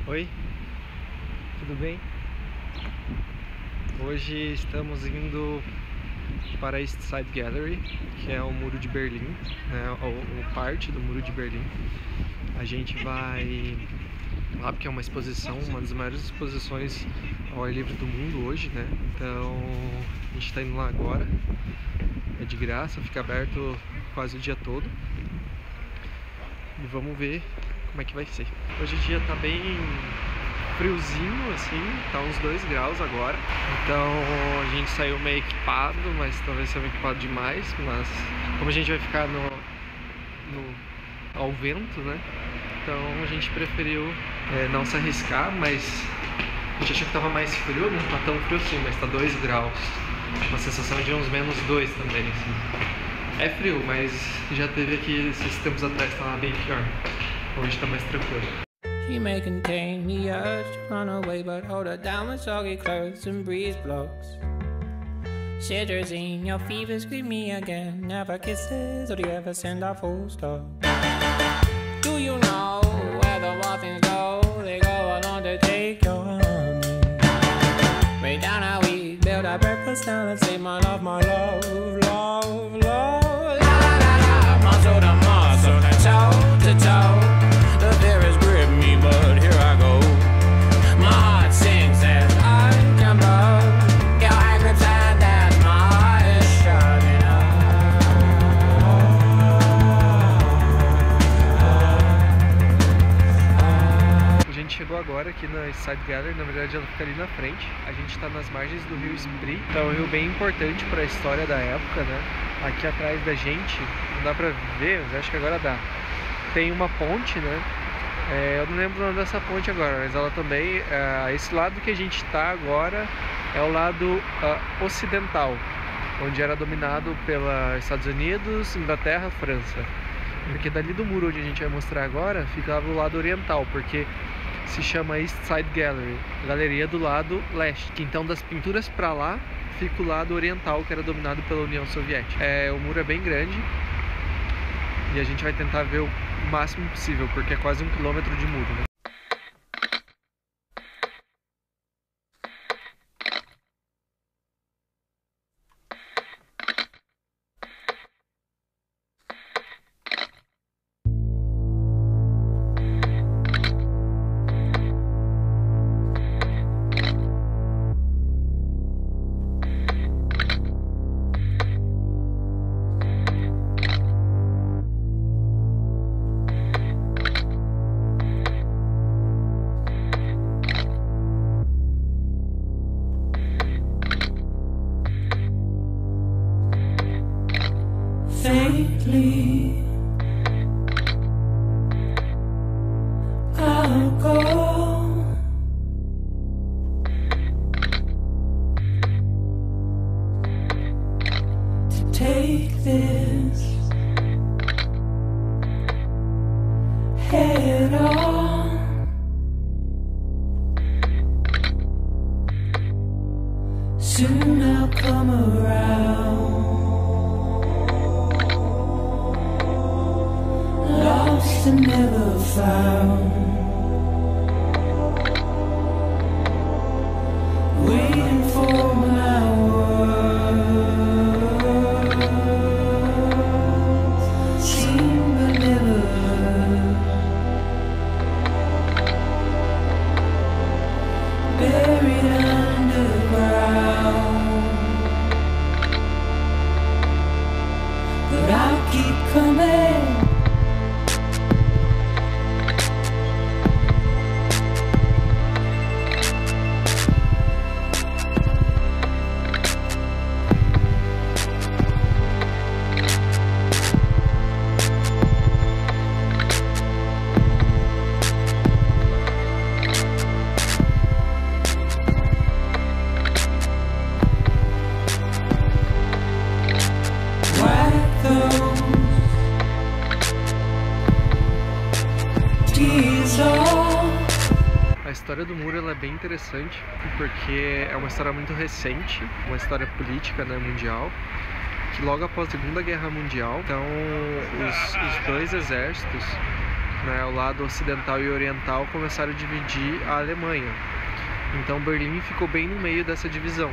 Oi, tudo bem? Hoje estamos indo para a East Side Gallery, que é o Muro de Berlim, né, ou parte do Muro de Berlim. A gente vai lá porque é uma exposição, uma das maiores exposições ao ar livre do mundo hoje, né? Então a gente está indo lá agora, é de graça, fica aberto quase o dia todo. E vamos ver como é que vai ser. Hoje o dia tá bem friozinho, assim, tá uns 2 graus agora. Então a gente saiu meio equipado, mas talvez seja equipado demais. Mas como a gente vai ficar ao vento, né? Então a gente preferiu não se arriscar, mas a gente achou que tava mais frio, não tá tão frio assim, mas tá 2 graus. Uma sensação de uns -2 também, assim. É frio, mas já teve aqui esses tempos atrás, tava bem pior. Hoje tá mais tranquilo. She may contain the urge to run away, but hold her down with soggy clothes and breeze blocks. Cetirizine, your fevers greet me again. Never kisses, or do you ever send a full stop? Do you know where the muffins go? They go along to take your honey. Way down how we build our breakfast down and say my love, love, love. La la la la, muscle to muscle, and toe to toe. The fears grip me, but here I go. My heart sings as I jump up. Girl, I grip tight that my heart is shutting A gente chegou agora aqui na East Side Gallery, na verdade ela fica ali na frente. A gente está nas margens do rio Spree, então é um rio bem importante para a história da época, né? Aqui atrás da gente, não dá pra ver, mas acho que agora dá. Tem uma ponte, né? Eu não lembro o nome dessa ponte agora, mas ela também, esse lado que a gente está agora é o lado ocidental, onde era dominado pelos Estados Unidos, Inglaterra, França. Porque dali do muro onde a gente vai mostrar agora, ficava o lado oriental, porque se chama East Side Gallery, galeria do lado leste. Então das pinturas para lá, fica o lado oriental, que era dominado pela União Soviética. O muro é bem grande e a gente vai tentar ver o máximo possível, porque é quase 1 quilômetro de muro, né? faintly. I'll go to take this head on. Soon I'll come around. Lost and never found, waiting for my words, seen but never heard, buried underground, but I'll keep coming. A história do muro ela é bem interessante porque é uma história muito recente, uma história política, né, mundial, que logo após a Segunda Guerra Mundial, então os dois exércitos né, o lado ocidental e oriental, começaram a dividir a Alemanha. Então Berlim ficou bem no meio dessa divisão.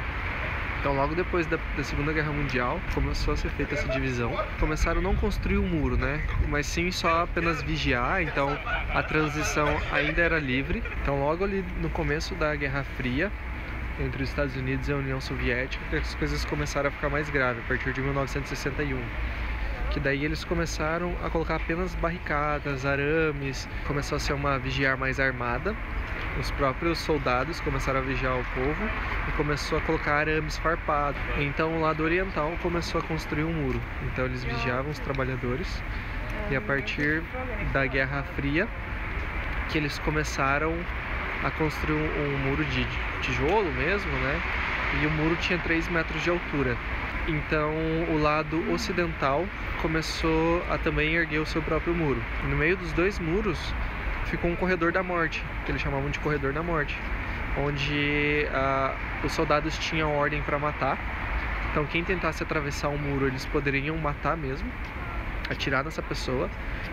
Então logo depois da Segunda Guerra Mundial começou a ser feita essa divisão. Começaram a não construir um muro, né, mas sim só apenas vigiar. Então a transição ainda era livre. Então logo ali no começo da Guerra Fria, entre os Estados Unidos e a União Soviética, que as coisas começaram a ficar mais graves, a partir de 1961. Que daí eles começaram a colocar apenas barricadas, arames, começou a ser uma vigiar mais armada. Os próprios soldados começaram a vigiar o povo e começou a colocar arames farpados. Então o lado oriental começou a construir um muro. Então eles vigiavam os trabalhadores, e a partir da Guerra Fria que eles começaram a construir um muro de tijolo mesmo, né? E o muro tinha 3 metros de altura. Então o lado ocidental começou a também erguer o seu próprio muro. E no meio dos dois muros ficou um corredor da morte, que eles chamavam de corredor da morte, onde os soldados tinham ordem para matar. Então quem tentasse atravessar o muro, eles poderiam matar mesmo, atirar nessa pessoa.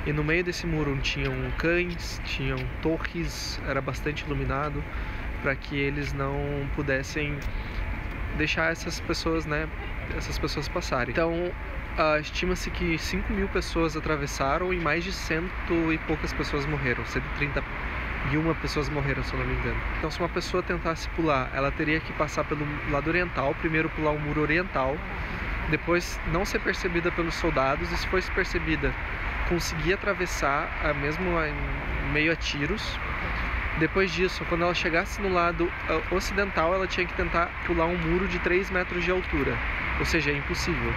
E no meio desse muro tinham cães, tinham torres, era bastante iluminado, para que eles não pudessem deixar essas pessoas, né, essas pessoas passarem. Então estima-se que 5.000 pessoas atravessaram e mais de 100 e poucas pessoas morreram. 131 pessoas morreram, se eu não me engano. Então se uma pessoa tentasse pular, ela teria que passar pelo lado oriental, primeiro pular o muro oriental, depois não ser percebida pelos soldados, e se fosse percebida, conseguir atravessar mesmo em meio a tiros. Depois disso, quando ela chegasse no lado ocidental, ela tinha que tentar pular um muro de 3 metros de altura, ou seja, é impossível.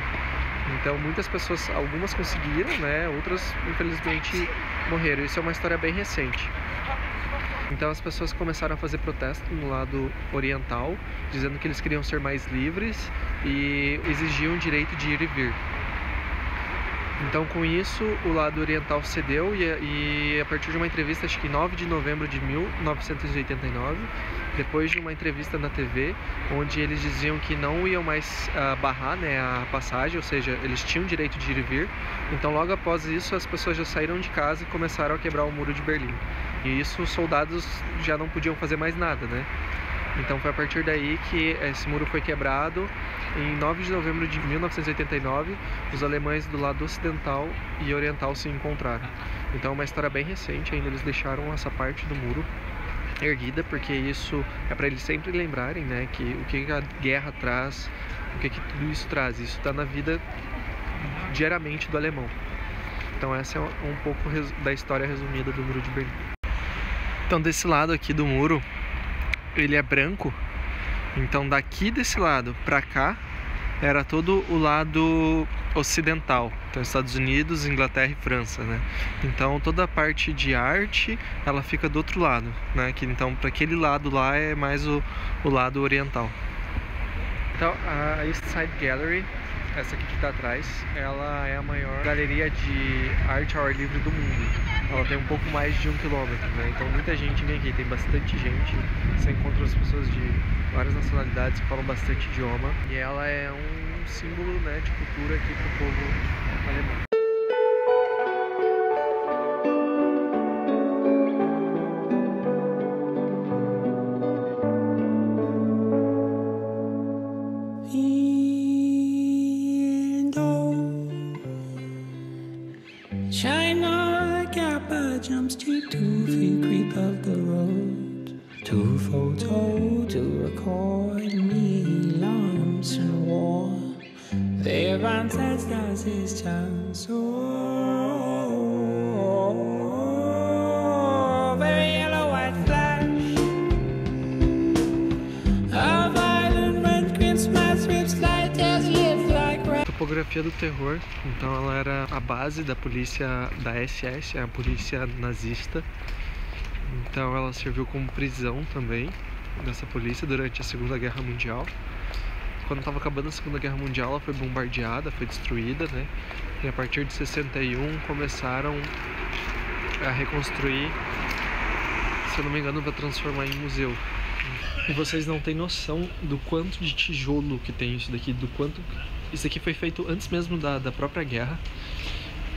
Então muitas pessoas, algumas conseguiram, né, outras infelizmente morreram. Isso é uma história bem recente. Então as pessoas começaram a fazer protesto no lado oriental, dizendo que eles queriam ser mais livres e exigiam o direito de ir e vir. Então com isso o lado oriental cedeu, e a partir de uma entrevista, acho que em 9 de novembro de 1989, depois de uma entrevista na TV, onde eles diziam que não iam mais barrar, né, a passagem, ou seja, eles tinham direito de ir e vir. Então logo após isso as pessoas já saíram de casa e começaram a quebrar o muro de Berlim. E isso os soldados já não podiam fazer mais nada, né? Então foi a partir daí que esse muro foi quebrado. Em 9 de novembro de 1989, os alemães do lado ocidental e oriental se encontraram. Então é uma história bem recente, ainda eles deixaram essa parte do muro erguida, porque isso é para eles sempre lembrarem, né, que o que a guerra traz, o que tudo isso traz. Isso está na vida diariamente do alemão. Então essa é um pouco da história resumida do Muro de Berlim. Então desse lado aqui do muro, ele é branco. Então daqui desse lado para cá era todo o lado ocidental, então Estados Unidos, Inglaterra e França, né? Então toda a parte de arte ela fica do outro lado, né? Que então para aquele lado lá é mais o lado oriental. Então a East Side Gallery, essa aqui que está atrás, ela é a maior galeria de arte ao ar livre do mundo. Ela tem um pouco mais de 1 quilômetro, né? Então muita gente vem aqui, tem bastante gente. Você encontra as pessoas de várias nacionalidades que falam bastante idioma. E ela é um símbolo, né, de cultura aqui para o povo alemão. China Kappa jumps to 2 feet creep of the road, to photo to record me lumps and war. Their ancestors is chance so very yellow white flash, a violent red Christmas rips light as live like red. Topografia do terror. Então ela era a base da polícia da SS, a polícia nazista. Então ela serviu como prisão também dessa polícia durante a Segunda Guerra Mundial. Quando estava acabando a Segunda Guerra Mundial, ela foi bombardeada, foi destruída, né? E a partir de 61 começaram a reconstruir, se eu não me engano, para transformar em museu. E vocês não têm noção do quanto de tijolo que tem isso daqui, do quanto... Isso aqui foi feito antes mesmo da própria guerra.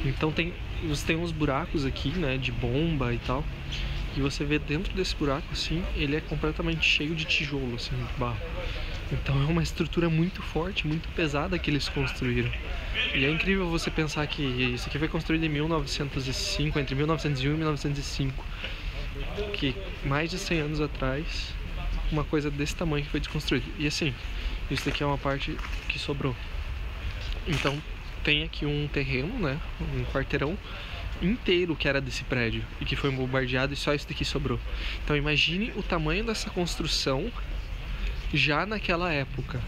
Então tem você tem uns buracos aqui, né, de bomba e tal. E você vê dentro desse buraco, assim, ele é completamente cheio de tijolo, assim, de barro. Então é uma estrutura muito forte, muito pesada que eles construíram. E é incrível você pensar que isso aqui foi construído em 1905, entre 1901 e 1905. Que mais de 100 anos atrás, uma coisa desse tamanho que foi desconstruída. E assim, isso daqui é uma parte que sobrou. Então tem aqui um terreno, né, um quarteirão inteiro que era desse prédio e que foi bombardeado e só isso daqui sobrou. Então imagine o tamanho dessa construção já naquela época.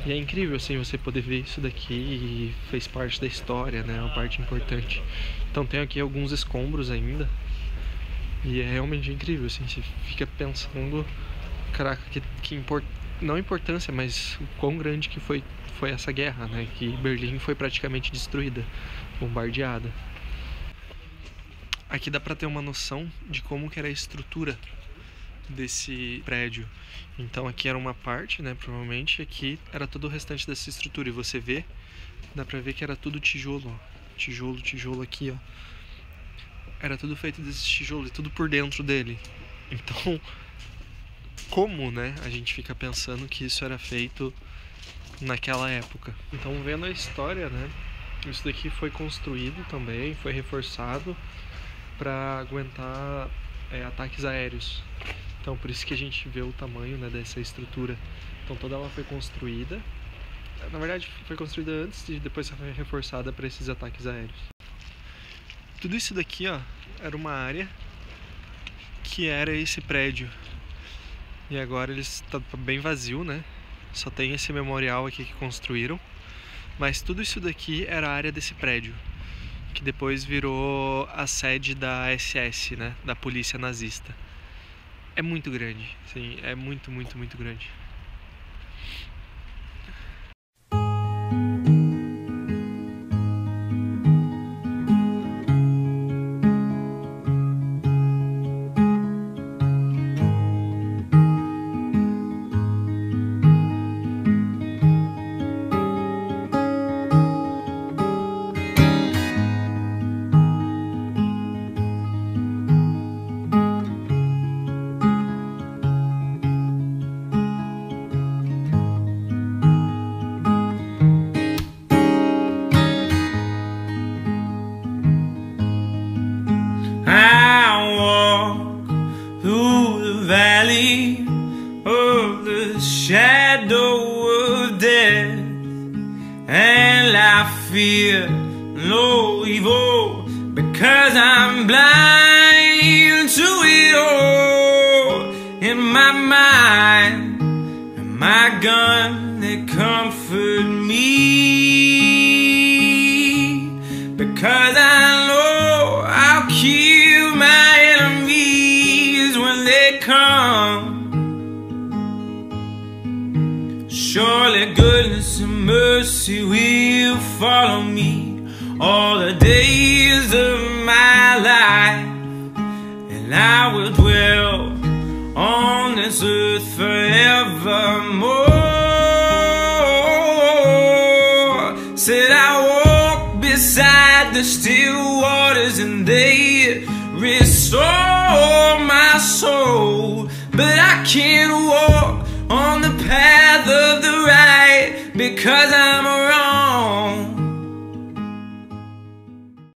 E é incrível assim você poder ver isso daqui e fez parte da história, né, uma parte importante. Então tem aqui alguns escombros ainda. E é realmente incrível assim, você fica pensando, caraca, não importância, mas o quão grande que foi essa guerra, né, que Berlim foi praticamente destruída, bombardeada. Aqui dá pra ter uma noção de como que era a estrutura desse prédio. Então aqui era uma parte, né, provavelmente, aqui era todo o restante dessa estrutura. E você vê, dá pra ver que era tudo tijolo, ó. Tijolo aqui, ó. Era tudo feito desse tijolo e tudo por dentro dele. Então, como, né, a gente fica pensando que isso era feito naquela época. Então, vendo a história, né, isso daqui foi construído também, foi reforçado para aguentar ataques aéreos. Então por isso que a gente vê o tamanho, né, dessa estrutura. Então toda ela foi construída, na verdade foi construída antes e depois foi reforçada para esses ataques aéreos. Tudo isso daqui, ó, era uma área que era esse prédio. E agora ele está bem vazio, né? Só tem esse memorial aqui que construíram. Mas tudo isso daqui era a área desse prédio, que depois virou a sede da SS, né, da polícia nazista. É muito grande, sim, é muito grande. Shadow of death, and I fear no evil because I'm blind to it all. In my mind, and my gun they comfort me because I know I'll kill my enemies when they come. Surely goodness and mercy will follow me all the days of my life, and I will dwell on this earth forevermore. Said I walk beside the still waters and they restore my soul, but I can't walk on the path of the right because I'm wrong.